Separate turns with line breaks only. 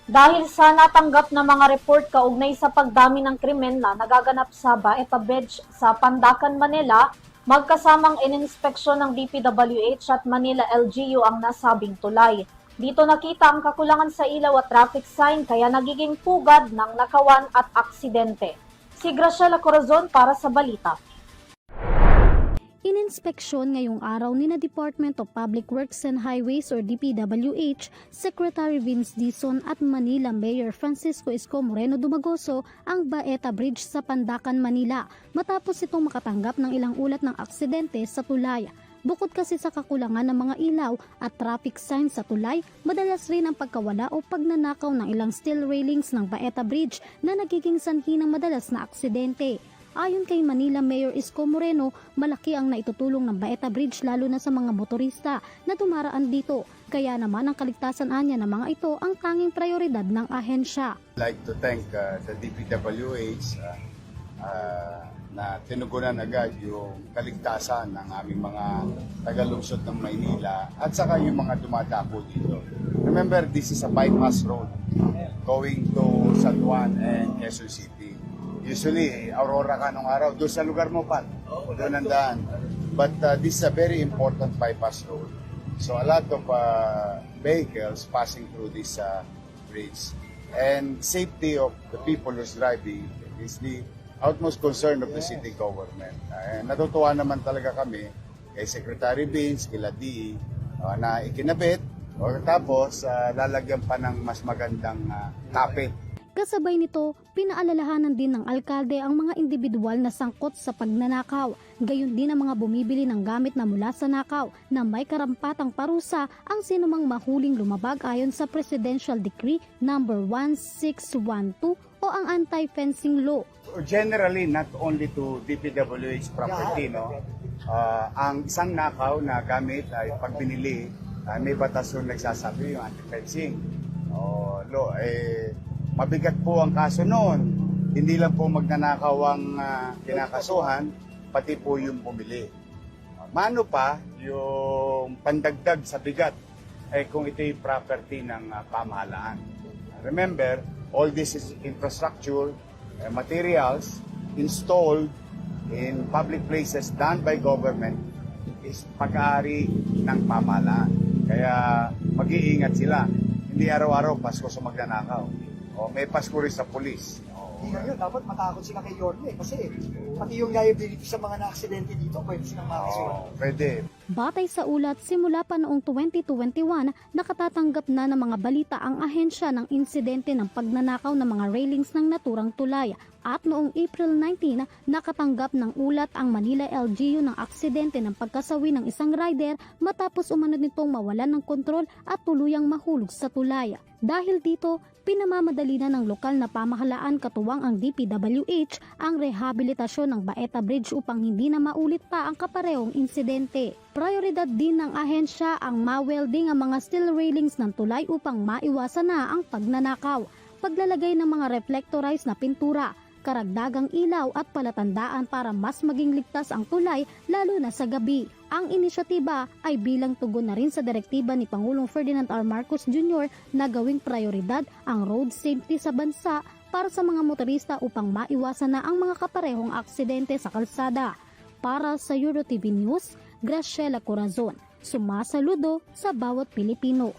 Dahil sa natanggap na mga report kaugnay sa pagdami ng krimen na nagaganap sa Baeta Bridge sa Pandacan, Manila, magkasamang ininspeksyon ng DPWH at Manila LGU ang nasabing tulay. Dito nakita ang kakulangan sa ilaw at traffic sign kaya nagiging pugad ng nakawan at aksidente. Si Graciela Corazon para sa balita.
Ininspeksyon ngayong araw ni na Department of Public Works and Highways or DPWH, Secretary Vince Dizon at Manila Mayor Francisco Isko Moreno Dumagoso ang Baeta Bridge sa Pandacan, Manila matapos itong makatanggap ng ilang ulat ng aksidente sa tulay. Bukod kasi sa kakulangan ng mga ilaw at traffic signs sa tulay, madalas rin ang pagkawala o pagnanakaw ng ilang steel railings ng Baeta Bridge na nagiging sanhi ng madalas na aksidente. Ayon kay Manila Mayor Isko Moreno, malaki ang naitutulong ng Baeta Bridge lalo na sa mga motorista na dumaraan dito. Kaya naman ang kaligtasan anya ng mga ito ang tanging prioridad ng ahensya.
I'd like to thank the DPWH na tinugunan agad yung kaligtasan ng aming mga tagalungsod ng Maynila at saka yung mga dumadapo dito. Remember, this is a bypass road going to San Juan and Quezon City. Usually, Aurora ka nung araw, doon sa lugar mo pa, doon ang daan. But this is a very important bypass road. So a lot of vehicles passing through this bridge. And safety of the people who's driving is the utmost concern of the city government. Natutuwa naman talaga kami kay Secretary Vince, kila DE, na ikinabit, tapos lalagyan pa ng mas magandang kapit.
Kasabay nito, pinaalalahanan din ng alkalde ang mga individual na sangkot sa pagnanakaw. Gayon din ang mga bumibili ng gamit na mula sa nakaw na may karampatang parusa ang sinumang mahuling lumabag ayon sa Presidential Decree No. 1612 o ang Anti-Fencing Law.
Generally, not only to DPWH property, no? Ang isang nakaw na gamit ay pag binili, may batas yung nagsasabi yung anti-fencing. Mabigat po ang kaso noon. Hindi lang po magnanakaw ang kinakasuhan, pati po yung bumili. Mano pa yung pandagdag sa bigat kung ito'y property ng pamahalaan. Remember, all this is infrastructure, materials installed in public places done by government is pag-aari ng pamahalaan. Kaya mag-iingat sila. Hindi araw-araw Pasko sa magnanakaw. May Pasko rin sa pulis.
Hindi ngayon, dapat matakot sila kay Yorme kasi pati yung liability sa mga na-aksidente dito, pwede silang makasuhan.
Pwede.
Batay sa ulat, simula pa noong 2021, nakatatanggap na ng mga balita ang ahensya ng insidente ng pagnanakaw ng mga railings ng naturang tulay. At noong April 19, nakatanggap ng ulat ang Manila LGU ng aksidente ng pagkasawi ng isang rider matapos umano nitong mawalan ng kontrol at tuluyang mahulog sa tulay. Dahil dito, pinamamadali na ng lokal na pamahalaan katuwang ang DPWH ang rehabilitasyon ng Baeta Bridge upang hindi na maulit pa ang kaparehong insidente. Prioridad din ng ahensya ang ma-welding ang mga steel railings ng tulay upang maiwasan na ang pagnanakaw, paglalagay ng mga reflectorized na pintura, karagdagang ilaw at palatandaan para mas maging ligtas ang tulay lalo na sa gabi. Ang inisyatiba ay bilang tugon na rin sa direktiba ni Pangulong Ferdinand R. Marcos Jr. na gawing prioridad ang road safety sa bansa para sa mga motorista upang maiwasan na ang mga kaparehong aksidente sa kalsada. Para sa EuroTV News, Graciela Corazon, sumasaludo sa bawat Pilipino.